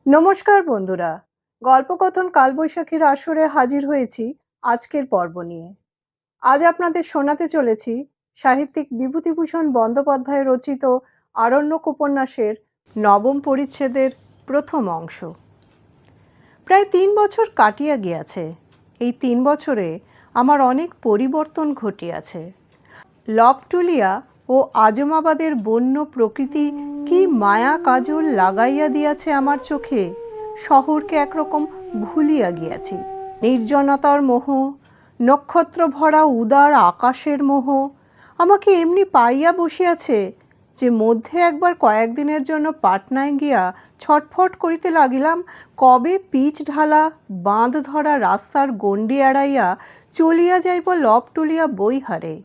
নমস্কার বন্ধুরা, গল্পকথন কালবৈশাখীর আসরে হাজির হয়েছি আজকের পর্ব নিয়ে। আজ আপনাদের শোনাতে চলেছি সাহিত্যিক বিভূতিভূষণ বন্দ্যোপাধ্যায় রচিত আরণ্যক উপন্যাসের নবম পরিচ্ছেদের প্রথম অংশ। প্রায় ৩ বছর কাটিয়া গিয়াছে। এই ৩ বছরে আমার অনেক পরিবর্তন ঘটিয়াছে। লবটুলিয়া ও আজমাবাদের বন্য প্রকৃতি কি মায়া কাজল লাগাইয়া দিয়াছে আমার চোখে, শহরকে একরকম ভুলিয়া গিয়াছি। নির্জনতার মোহ, নক্ষত্র ভরা উদার আকাশের মোহ আমাকে এমনি পাইয়া বসিয়াছে যে মধ্যে একবার কয়েকদিনের জন্য পাটনায় গিয়া ছটফট করিতে লাগিলাম, কবে পিচ ঢালা বাঁধ ধরা রাস্তার গণ্ডি এড়াইয়া চলিয়া যাইব লবটুলিয়া বইহারে।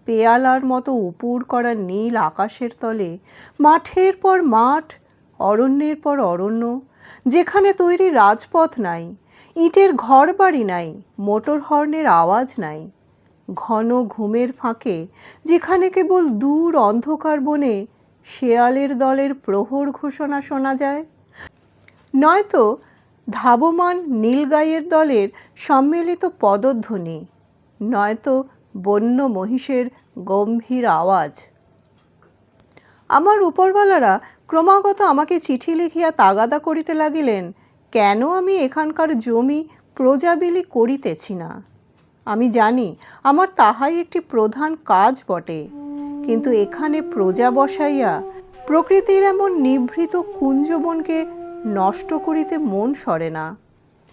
পেয়ালার মতো উপুড় করা নীল আকাশের তলে মাঠের পর মাঠ, অরণ্যের পর অরণ্য, যেখানে তৈরি রাজপথ নাই, ইটের ঘর বাড়ি নাই, মোটর হর্নের আওয়াজ নাই। ঘন ঘুমের ফাঁকে যেখানে কেবল দূর অন্ধকার বনে শেয়ালের দলের প্রহর ঘোষণা শোনা যায়, নয়তো ধাবমান নীলগাইয়ের দলের সম্মিলিত পদধ্বনি, নয়তো বন্য মহিষের গম্ভীর আওয়াজ। আমার উপরওয়ালারা ক্রমাগত আমাকে চিঠি লিখিয়া তাগাদা করিতে লাগিলেন, কেন আমি এখানকার জমি প্রজাবিলি করিতেছি না। আমি জানি আমার তাহাই একটি প্রধান কাজ বটে, কিন্তু এখানে প্রজা বসাইয়া প্রকৃতির এমন নিভৃত কুঞ্জবনকে নষ্ট করিতে মন সরে না।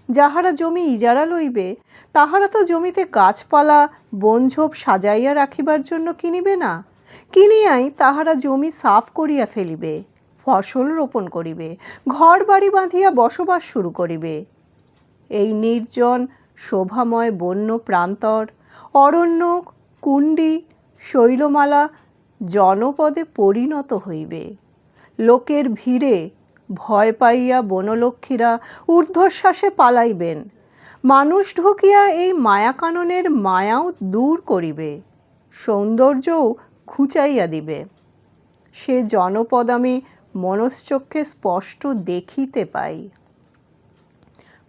যাহারা জমি ইজারা লইবে তাহারা তো জমিতে গাছপালা বনঝোপ সাজাইয়া রাখিবার জন্য কিনিবে না, কিনিয়াই তাহারা জমি সাফ করিয়া ফেলিবে, ফসল রোপণ করিবে, ঘর বাড়ি বাঁধিয়া বসবাস শুরু করিবে। এই নির্জন শোভাময় বন্য প্রান্তর, অরণ্য, কুণ্ডি, শৈলমালা জনপদে পরিণত হইবে। লোকের ভিড়ে ভয় পাইয়া বনলক্ষ্মীরা ঊর্ধ্বশ্বাসে পালাইবেন। মানুষ ঢুকিয়া এই মায়াকাননের মায়াও দূর করিবে, সৌন্দর্যও ঘুচাইয়া দিবে। সে জনপদ আমি মনশ্চক্ষে স্পষ্ট দেখিতে পাই।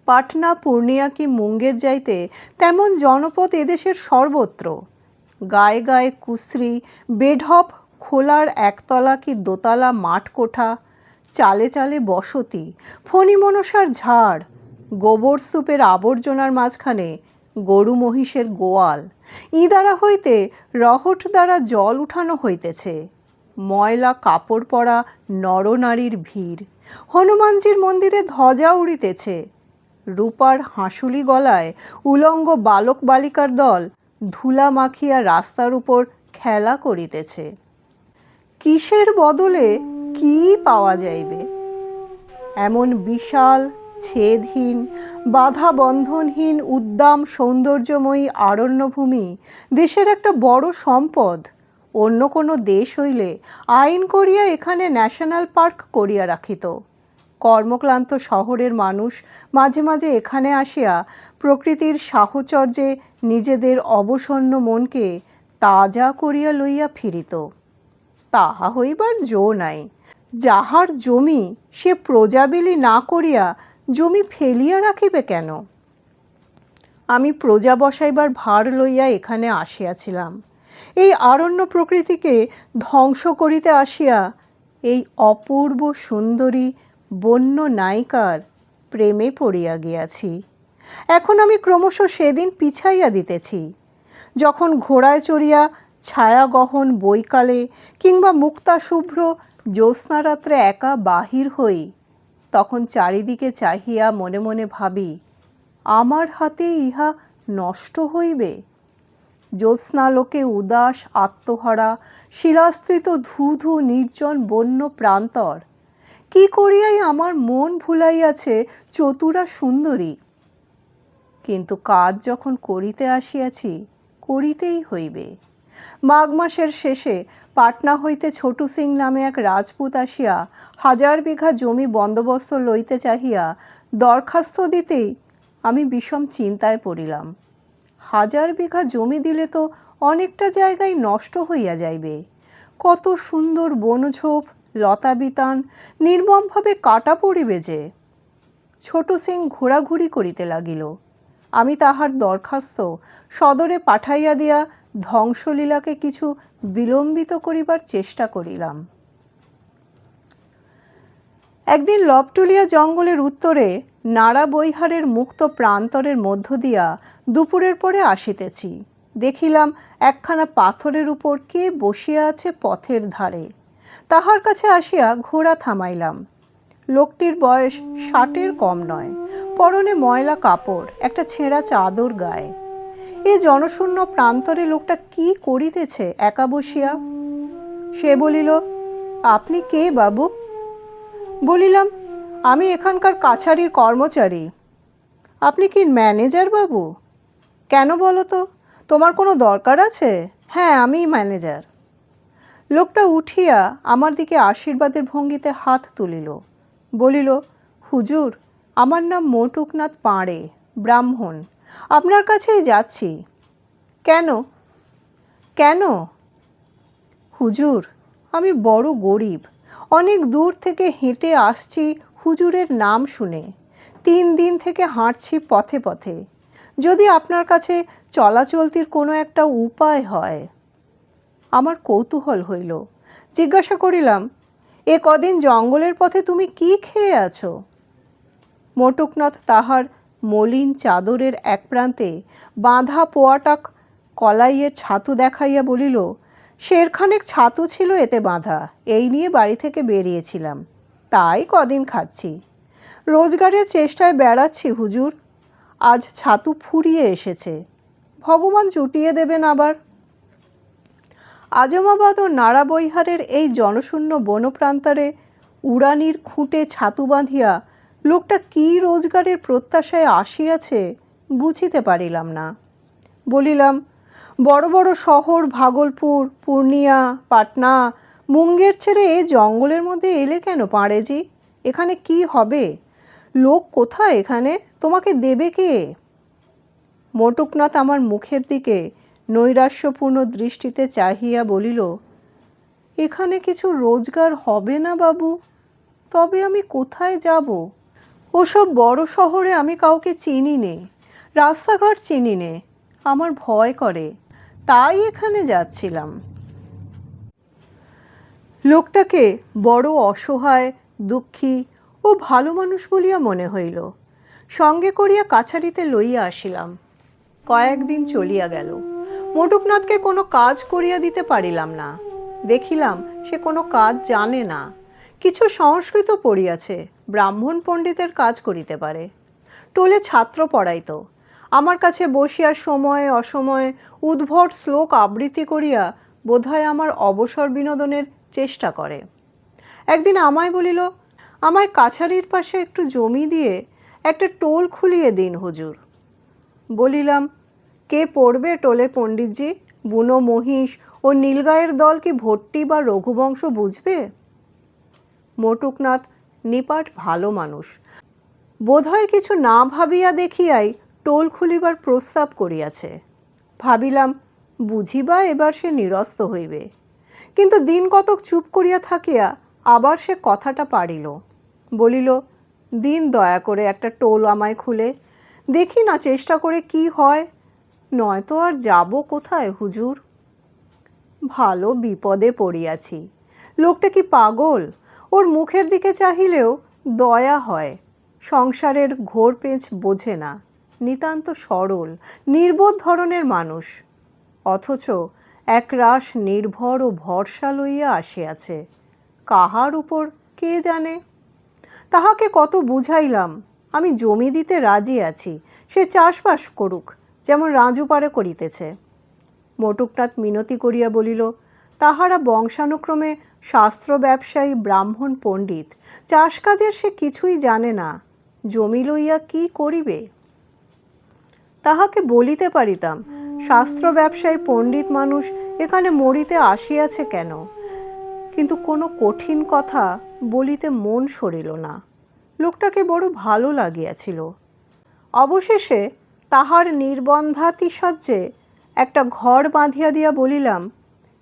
পাটনা, পূর্ণিয়া কি মুঙ্গের যাইতে তেমন জনপদ এদেশের সর্বত্র। গায়ে গায়ে কুশ্রী, বেঢপ খোলার একতলা কি দোতলা মাঠ কোঠা, চালে চালে বসতি, ফণিমনসার ঝাড়, গোবর স্তূপের আবর্জনার মাঝখানে গরু মহিষের গোয়াল, ইদারা হইতে রহট দ্বারা জল উঠানো হইতেছে, ময়লা কাপড় পরা নরনারীর ভিড়, হনুমানজির মন্দিরে ধ্বজা উড়িতেছে, রূপার হাঁসুলি গলায় উলঙ্গ বালক বালিকার দল ধুলা মাখিয়া রাস্তার উপর খেলা করিতেছে। কিসের বদলে কি পাওয়া যাইবে? এমন বিশাল, ছেদহীন, বাধা বন্ধনহীন, উদ্দাম সৌন্দর্যময়ী আরণ্যভূমি দেশের একটা বড় সম্পদ। অন্য কোনো দেশ হইলে আইন করিয়া এখানে ন্যাশনাল পার্ক করিয়া রাখিত। কর্মক্লান্ত শহরের মানুষ মাঝে মাঝে এখানে আসিয়া প্রকৃতির সাহচর্যে নিজেদের অবসন্ন মনকে তাজা করিয়া লইয়া ফিরিত। তাহা হইবার জো নাই। যাহার জমি সে প্রজাবিলি না করিয়া জমি ফেলিয়া রাখিবে কেন? আমি প্রজা বসাইবার ভার লইয়া এখানে আসিয়াছিলাম। এই আরণ্য প্রকৃতিকে ধ্বংস করিতে আসিয়া এই অপূর্ব সুন্দরী বন্য নায়িকার প্রেমে পড়িয়া গিয়াছি। এখন আমি ক্রমশ সেদিন পিছাইয়া দিতেছি, যখন ঘোড়ায় চড়িয়া ছায়াগহন বৈকালে কিংবা মুক্তাশুভ্র জ্যোৎস্নারাত্রে একা বাহির হই, তখন চারিদিকে চাহিয়া মনে মনে ভাবি, আমার হাতে ইহা নষ্ট হইবে। জ্যোৎস্নালোকে উদাস আত্মহারা শিলাস্ত্রিত ধূধু নির্জন বন্য প্রান্তর কি করিয়াই আমার মন ভুলাইয়াছে চতুরা সুন্দরী। কিন্তু কাজ যখন করিতে আসিয়াছি, করিতেই হইবে। মাঘ মাসের শেষে পাটনা হইতে ছোটু সিং নামে এক রাজপুত আসিয়া 1000 বিঘা জমি বন্দোবস্ত লইতে চাহিয়া দরখাস্ত দিতেই আমি বিষম চিন্তায় পড়িলাম। 1000 বিঘা জমি দিলে তো অনেকটা জায়গায় নষ্ট হইয়া যাইবে। কত সুন্দর বনঝোপ, লতা বিতান নির্মমভাবে কাটা পড়িবে যে। ছোট সিং ঘোরাঘুরি করিতে লাগিল। আমি তাহার দরখাস্ত সদরে পাঠাইয়া দিয়া ধ্বংসলীলাকে কিছু বিলম্বিত করিবার চেষ্টা করিলাম। একদিন লবটুলিয়া জঙ্গলের উত্তরে নাড়া বৈহারের মুক্ত প্রান্তরের মধ্য দিয়া দুপুরের পরে আসিতেছি। দেখিলাম একখানা পাথরের উপর কে বসিয়া আছে পথের ধারে। তাহার কাছে আসিয়া ঘোড়া থামাইলাম। লোকটির বয়স 60-এর কম নয়। পরনে ময়লা কাপড়, একটা ছেঁড়া চাদর গায়ে। এ জনশূন্য প্রান্তরে লোকটা কি করিতেছে একা বসিয়া? সে বলিল, আপনি কে বাবু? বলিলাম, আমি এখানকার কাছারির কর্মচারী। আপনি কি ম্যানেজার বাবু? কেন বলো তো, তোমার কোনো দরকার আছে? হ্যাঁ, আমিই ম্যানেজার। লোকটা উঠিয়া আমার দিকে আশীর্বাদের ভঙ্গিতে হাত তুলিল। বলিল, হুজুর, আমার নাম মটুকনাথ পাঁড়ে, ব্রাহ্মণ। আপনার কাছেই যাচ্ছি। কেন? কেন? হুজুর, আমি বড় গরিব। অনেক দূর থেকে হেঁটে আসছি হুজুরের নাম শুনে। 3 দিন থেকে হাঁটছি পথে পথে। যদি আপনার কাছে চলাচলতির কোনো একটা উপায় হয়। আমার কৌতূহল হইল। জিজ্ঞাসা করিলাম, এ কদিন জঙ্গলের পথে তুমি কি খেয়ে আছো? মটুকনাথ তাহার মলিন চাদরের এক প্রান্তে বাঁধা পোয়াটা কলাইয়ের ছাতু দেখাইয়া বলিল, শেরখানেক ছাতু ছিল এতে বাঁধা, এই নিয়ে বাড়ি থেকে বেরিয়েছিলাম, তাই কদিন খাচ্ছি। রোজগারের চেষ্টায় বেড়াচ্ছি হুজুর। আজ ছাতু ফুরিয়ে এসেছে, ভগবান জুটিয়ে দেবেন আবার। আজমাবাদ ও নাড়াবৈহারের এই জনশূন্য বনপ্রান্তরে উড়ানির খুঁটে ছাতু বাঁধিয়া লোকটা কি রোজগারের প্রত্যাশায় আসিয়াছে বুঝিতে পারিলাম না। বলিলাম, বড় বড় শহর ভাগলপুর, পূর্ণিয়া, পাটনা, মুঙ্গের ছেড়ে জঙ্গলের মধ্যে এলে কেন পাঁড়েজি? এখানে কি হবে? লোক কোথায় এখানে? তোমাকে দেবে কে? মটুকনাথ আমার মুখের দিকে নৈরাশ্যপূর্ণ দৃষ্টিতে চাহিয়া বলিল, এখানে কিছু রোজগার হবে না বাবু। তবে আমি কোথায় যাব? ওসব বড় শহরে আমি কাউকে চিনি নে, রাস্তাঘাট চিনি নে, আমার ভয় করে, তাই এখানে যাচ্ছিলাম। লোকটাকে বড় অসহায়, দুঃখী ও ভালো মানুষ বলিয়া মনে হইল। সঙ্গে করিয়া কাছারিতে লইয়া আসিলাম। কয়েকদিন চলিয়া গেল। মটুকনাথকে কোনো কাজ করিয়া দিতে পারিলাম না। দেখিলাম সে কোনো কাজ জানে না। কিছু সংস্কৃত পড়িয়াছে, ব্রাহ্মণ পণ্ডিতের কাজ করিতে পারে। টোলে ছাত্র পড়াইত। আমার কাছে বসিয়া সময়ে অসময়ে উদ্ভট শ্লোক আবৃত্তি করিয়া বোধহয় আমার অবসর বিনোদনের চেষ্টা করে। একদিন আমায় বলিল, আমায় কাছারির পাশে একটু জমি দিয়ে একটা টোল খুলিয়ে দিন হুজুর। বলিলাম, কে পড়বে টোলে পণ্ডিতজি? বুনো মহিষ ও নীলগায়ের দল কি ভট্টি বা রঘুবংশ বুঝবে? মটুকনাথ নিপাট ভালো মানুষ। বোধহয় কিছু না ভাবিয়া দেখিয়াই টোল খুলিবার প্রস্তাব করিয়াছে। ভাবিলাম, বুঝিবা এবার সে নিরস্ত হইবে। কিন্তু দিন কতক চুপ করিয়া থাকিয়া আবার সে কথাটা পারিল। বলিল, দিন দয়া করে একটা টোল আমায় খুলে দেখি না, চেষ্টা করে কি হয়। নয়তো আর যাব কোথায় হুজুর? ভালো বিপদে পড়িয়াছি। লোকটা কি পাগল? ওর মুখের দিকে চাহিলেও দয়া হয়। সংসারের ঘোর পেঁচ বোঝে না, নিতান্ত সরল নির্বোধ ধরনের মানুষ। অথচ একরাশ নির্ভর ও ভরসা লইয়া আসিয়াছে। কাহার উপর কে জানে? তাহাকে কত বুঝাইলাম, আমি জমি দিতে রাজি আছি, সে চাষবাস করুক, যেমন রাজুপাড়ে করিতেছে। মটুকনাথ মিনতি করিয়া বলিল, তাহারা বংশানুক্রমে শাস্ত্র ব্যবসায়ী ব্রাহ্মণ পণ্ডিত, চাষ কাজের সে কিছুই জানে না, জমি লইয়া কি করিবে? তাহাকে বলিতে পারিতাম, শাস্ত্র ব্যবসায়ী পণ্ডিত মানুষ এখানে মরিতে আসিয়াছে কেন, কিন্তু কোনো কঠিন কথা বলিতে মন সরিল না। লোকটাকে বড় ভালো লাগিয়াছিল। অবশেষে তাহার নির্বন্ধাতিশয্যে একটা ঘর বাঁধিয়া দিয়া বলিলাম,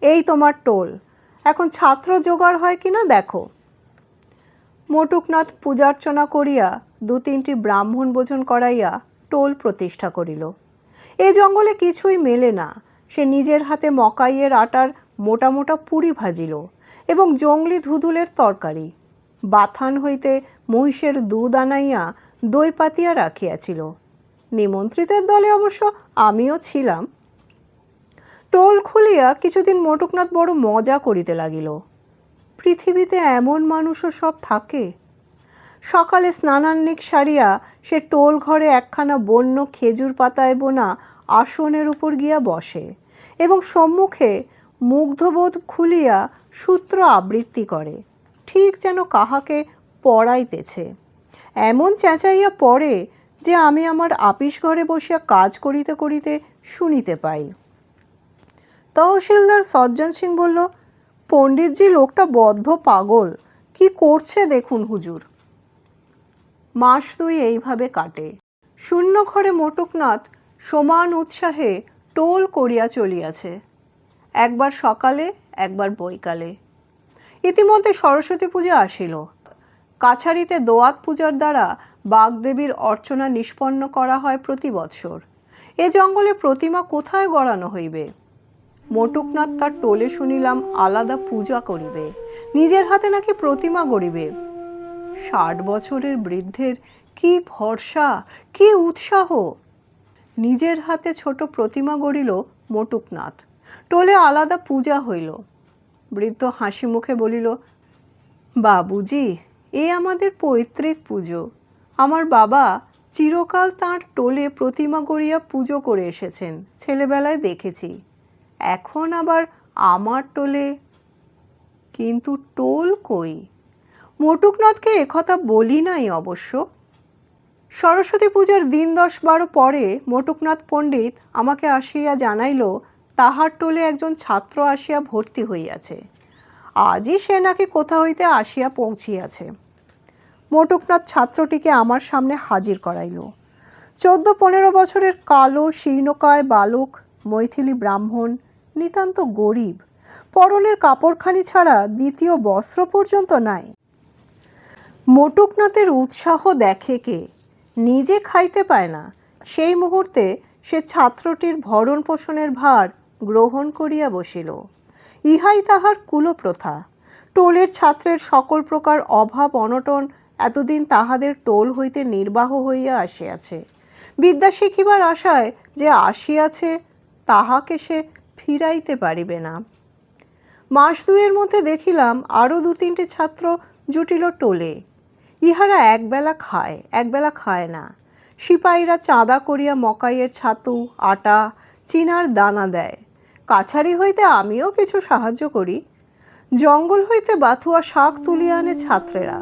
এই তোমার টোল, এখন ছাত্র জোগাড় হয় কিনা দেখো। মটুকনাথ পূজার্চনা করিয়া 2-3টি ব্রাহ্মণ ভোজন করাইয়া টোল প্রতিষ্ঠা করিল। এ জঙ্গলে কিছুই মেলে না। সে নিজের হাতে মকাইয়ের আটার মোটা মোটা পুরি ভাজিল এবং জংলি ধুধুলের তরকারি। বাথান হইতে মহিষের দুধ আনাইয়া দই পাতিয়া রাখিয়াছিল। নিমন্ত্রিতের দলে অবশ্য আমিও ছিলাম। টোল খুলিয়া কিছুদিন মটুকনাথ বড় মজা করিতে লাগিল। পৃথিবীতে এমন মানুষও সব থাকে। সকালে স্নানান্নিক সারিয়া সে টোল ঘরে একখানা বন্য খেজুর পাতায় বোনা আসনের উপর গিয়া বসে এবং সম্মুখে মুগ্ধবোধ খুলিয়া সূত্র আবৃত্তি করে, ঠিক যেন কাহাকে পড়াইতেছে। এমন চেঁচাইয়া পড়ে যে আমি আমার আপিস ঘরে বসিয়া কাজ করিতে করিতে শুনিতে পাই। তহসিলদার সজ্জন সিং বলল, পণ্ডিতজি লোকটা বদ্ধ পাগল, কি করছে দেখুন হুজুর। মাস 2 এইভাবে কাটে। শূন্য ঘরে মটুকনাথ সমান উৎসাহে টোল করিয়া চলিয়াছে, একবার সকালে একবার বৈকালে। ইতিমধ্যে সরস্বতী পূজা আসিল। কাছারিতে দোয়াত পূজার দ্বারা বাগদেবীর অর্চনা নিষ্পন্ন করা হয় প্রতি বৎসর। এ জঙ্গলে প্রতিমা কোথায় গড়ানো হইবে? মটুকনাথ তার টোলে শুনিলাম আলাদা পূজা করিবে, নিজের হাতে নাকি প্রতিমা গড়িবে। 60 বছরের বৃদ্ধের কি ভরসা, কি উৎসাহ! নিজের হাতে ছোট প্রতিমা গড়িল মটুকনাথ, টোলে আলাদা পূজা হইল। বৃদ্ধ হাসি মুখে বলিল, বাবুজি, এ আমাদের পৈতৃক পুজো। আমার বাবা চিরকাল তাঁর টোলে প্রতিমা গড়িয়া পুজো করে এসেছেন, ছেলেবেলায় দেখেছি। এখন আবার আমার টোলে। কিন্তু টোল কই? মটুকনাথকে একথা বলি নাই অবশ্য। সরস্বতী পূজার দিন 10-12 পরে মটুকনাথ পণ্ডিত আমাকে আসিয়া জানাইল তাহার টোলে একজন ছাত্র আসিয়া ভর্তি হইয়াছে। আজই সে নাকি কোথা হইতে আসিয়া পৌঁছিয়াছে। মটুকনাথ ছাত্রটিকে আমার সামনে হাজির করাইল। 14-15 বছরের কালো শীর্ণকায় বালক, মৈথিলি ব্রাহ্মণ, নিতান্ত গরিব, পরনের কাপড়খানি ছাড়া দ্বিতীয় বস্ত্র পর্যন্ত নাই। মটুকনাথের উৎসাহ দেখে কে? নিজে খাইতে পায় না, সেই মুহূর্তে সে ছাত্রটির ভরণ পোষণের ভার গ্রহণ করিয়া বসিল। ইহাই তাহার কুলপ্রথা। টোলের ছাত্রের সকল প্রকার অভাব অনটন এতদিন তাহাদের টোল হইতে নির্বাহ হইয়া আসিয়াছে। বিদ্যা শিখিবার আশায় যে আসিয়াছে, তাহাকে সে ফিরাইতে পারিবে না। মাস 2 মধ্যে দেখিলাম আরও 2-3টে ছাত্র জুটিল টোলে। ইহারা একবেলা খায়, একবেলা খায় না। সিপাহীরা চাঁদা করিয়া মকাইয়ের ছাতু, আটা, চিনার দানা দেয়। কাছারি হইতে আমিও কিছু সাহায্য করি। জঙ্গল হইতে বাথুয়া শাক তুলিয়া আনে ছাত্রেরা,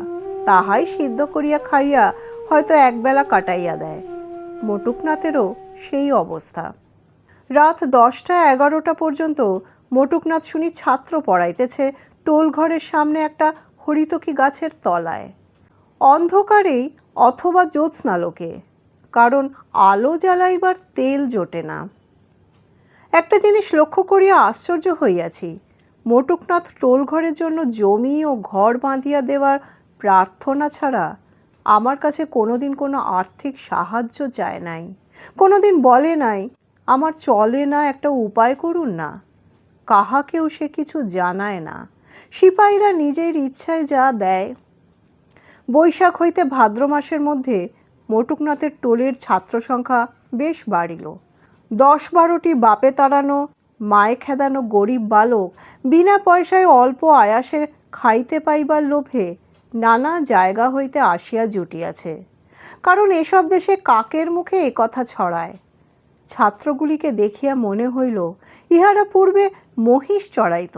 তাহাই সিদ্ধ করিয়া খাইয়া হয়তো একবেলা কাটাইয়া দেয়। মটুকনাথেরও সেই অবস্থা। রাত 10টা-11টা পর্যন্ত মটুকনাথ শুনি ছাত্র পড়াইতেছে টোল ঘরের সামনে একটা হরিতকি গাছের তলায়, অন্ধকারেই অথবা জ্যোৎস্নালোকে, কারণ আলো জ্বালাইবার তেল জোটে না। একটা জিনিস লক্ষ্য করিয়া আশ্চর্য হইয়াছি, মটুকনাথ টোল ঘরের জন্য জমি ও ঘর বাঁধিয়া দেওয়ার প্রার্থনা ছাড়া আমার কাছে কোনোদিন কোনো আর্থিক সাহায্য চায় নাই। কোনোদিন বলে নাই, আমার চলে না, একটা উপায় করুন না। কাহাকেও সে কিছু জানায় না। সিপাহীরা নিজের ইচ্ছায় যা দেয়। বৈশাখ হইতে ভাদ্র মাসের মধ্যে মটুকনাথের টোলের ছাত্র সংখ্যা বেশ বাড়িল। 10-12টি বাপে তাড়ানো, মায়ে খেদানো গরিব বালক বিনা পয়সায় অল্প আয়াসে খাইতে পাইবার লোভে নানা জায়গা হইতে আসিয়া জুটিয়াছে। কারণ এসব দেশে কাকের মুখে একথা ছড়ায়। ছাত্রগুলিকে দেখিয়া মনে হইল ইহারা পূর্বে মহিষ চড়াইত।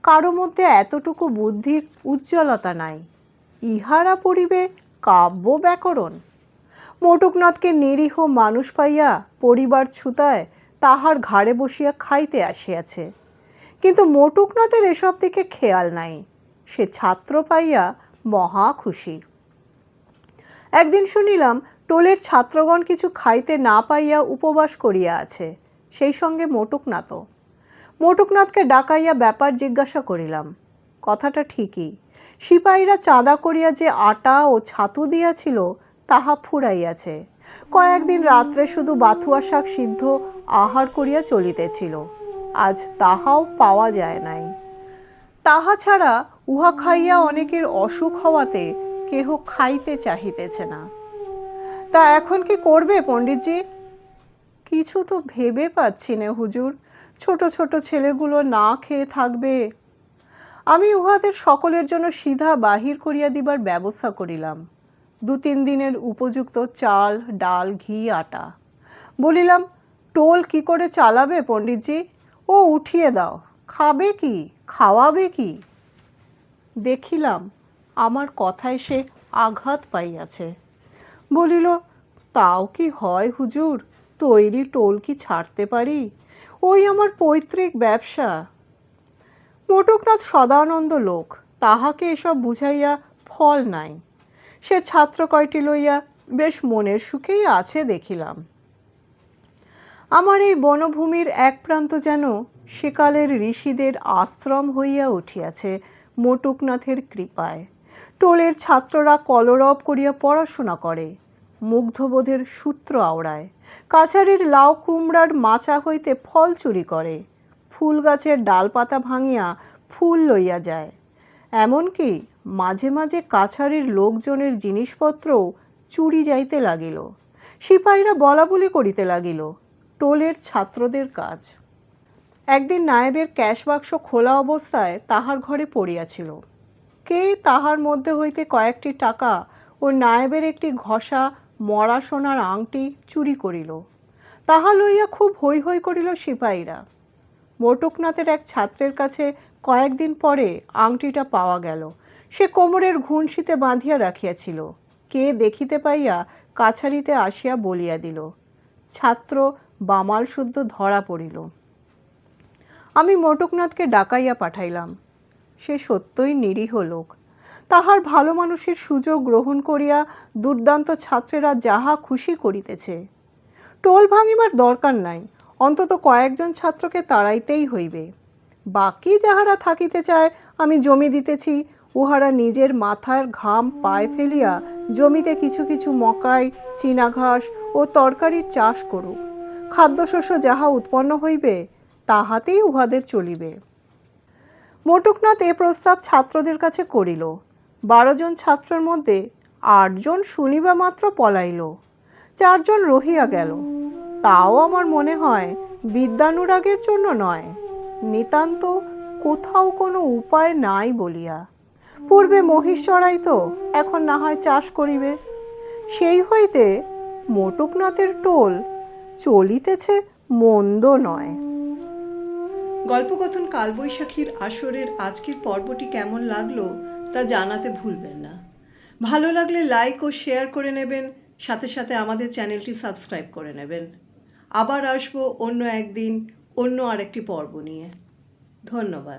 কারো মধ্যে এতটুকু বুদ্ধির উজ্জ্বলতা নাই। ইহারা পড়িবে কাব্য ব্যাকরণ। মটুকনাথকে নিরীহ মানুষ পাইয়া পরিবার ছুতায় তাহার ঘাড়ে বসিয়া খাইতে আসিয়াছে। কিন্তু মটুকনাথের এসব দিকে খেয়াল নাই। সে ছাত্র পাইয়া মহা খুশি। একদিন শুনিলাম টোলের ছাত্রগণ কিছু খাইতে না পাইয়া উপবাস করিয়া আছে, সেই সঙ্গে মটুকনাথও। মোটকনাথকে ডাকাইয়া ব্যাপার জিজ্ঞাসা করিলাম। কথাটা ঠিকই, সিপাহীরা চাঁদা করিয়া যে আটা ও ছাতু দিয়াছিল তাহা ফুরাইয়াছে। কয়েকদিন রাত্রে শুধু বাথুয়া শাক সিদ্ধ আহার করিয়া চলিতেছিল, আজ তাহাও পাওয়া যায় নাই। তাহা ছাড়া উহা খাইয়া অনেকের অসুখ হওয়াতে কেহ খাইতে চাহিতেছে না। তা এখন কি করবে পণ্ডিতজি? কিছু তো ভেবে পাচ্ছি না হুজুর, ছোট ছোট ছেলেগুলো না খেয়ে থাকবে। আমি উহাদের সকলের জন্য সিধা বাহির করিয়া দিবার ব্যবস্থা করিলাম। 2-3 দিনের উপযুক্ত চাল ডাল ঘি আটা। বলিলাম, টোল কি করে চালাবে পণ্ডিতজি? ও উঠিয়ে দাও, খাবে কি, খাওয়াবে কি? দেখিলাম আমার কথায় সে আঘাত পাইয়াছে। বলিল, তাও কি হয় হুজুর, তৈরি টোল কি ছাড়তে পারি? ওই আমার পৈতৃক ব্যবসা। মোটকনাথ সদানন্দ লোক, তাহাকে এসব বুঝাইয়া ফল নাই। সে ছাত্র কয়টি লইয়া বেশ মনের সুখেই আছে দেখিলাম। আমার এই বনভূমির এক প্রান্ত যেন সেকালের ঋষিদের আশ্রম হইয়া উঠিয়াছে মোটকনাথের কৃপায়। টোলের ছাত্ররা কলরব করিয়া পড়াশোনা করে, মুগ্ধবোধের সূত্র আওড়ায়, কাছারির লাউ কুমড়ার মাচা হইতে ফল চুরি করে, ফুল গাছের ডালপাতা ভাঙিয়া ফুল লইয়া যায়। এমনকি মাঝে মাঝে কাছারির লোকজনের জিনিসপত্রও চুরি যাইতে লাগিল। সিপাহীরা বলাবলি করিতে লাগিল, টোলের ছাত্রদের কাজ। একদিন নায়েবের ক্যাশ বাক্স খোলা অবস্থায় তাহার ঘরে পড়িয়াছিল। কে তাহার মধ্যে হইতে কয়েকটি টাকা ও নায়েবের একটি ঘষা মরা সোনার আংটি চুরি করিল। তাহা লইয়া খুব হৈ হৈ করিল সিপাহীরা। মোটকনাথের এক ছাত্রের কাছে কয়েকদিন পরে আংটিটা পাওয়া গেল। সে কোমরের ঘুনশিতে বাঁধিয়া রাখিয়াছিল। কে দেখিতে পাইয়া কাছারিতে আসিয়া বলিয়া দিল। ছাত্র বামাল শুদ্ধ ধরা পড়িল। আমি মোটকনাথকে ডাকাইয়া পাঠাইলাম। সে সত্যই নিরীহ লোক। তাহার ভালো মানুষের সুযোগ গ্রহণ করিয়া দুর্দান্ত ছাত্রেরা যাহা খুশি করিতেছে। টোল ভাঙিবার দরকার নাই, অন্তত কয়েকজন ছাত্রকে তাড়াইতেই হইবে। বাকি যাহারা থাকিতে চায় আমি জমি দিতেছি, উহারা নিজের মাথার ঘাম পায়ে ফেলিয়া জমিতে কিছু কিছু মকাই, চীনা ঘাস ও তরকারির চাষ করুক। খাদ্যশস্য যাহা উৎপন্ন হইবে তাহাতেই উহাদের চলিবে। মোটকনাথ এ প্রস্তাব ছাত্রদের কাছে করিল। 12 জন ছাত্রের মধ্যে 8 জন শুনিবা মাত্র পলাইল, 4 জন রহিয়া গেল। তাও আমার মনে হয় বিদ্যানুরাগের জন্য নয়, নিতান্ত কোথাও কোনো উপায় নাই বলিয়া। পূর্বে মহিষ চড়াইত, এখন না হয় চাষ করিবে। সেই হইতে মোটকনাথের টোল চলিতেছে মন্দ নয়। গল্পকথন কালবৈশাখীর আসরের আজকের পর্বটি কেমন লাগলো তা জানাতে ভুলবেন না। ভালো লাগলে লাইক ও শেয়ার করে নেবেন, সাথে সাথে আমাদের চ্যানেলটি সাবস্ক্রাইব করে নেবেন। আবার আসবো অন্য একদিন অন্য আরেকটি পর্ব নিয়ে। ধন্যবাদ।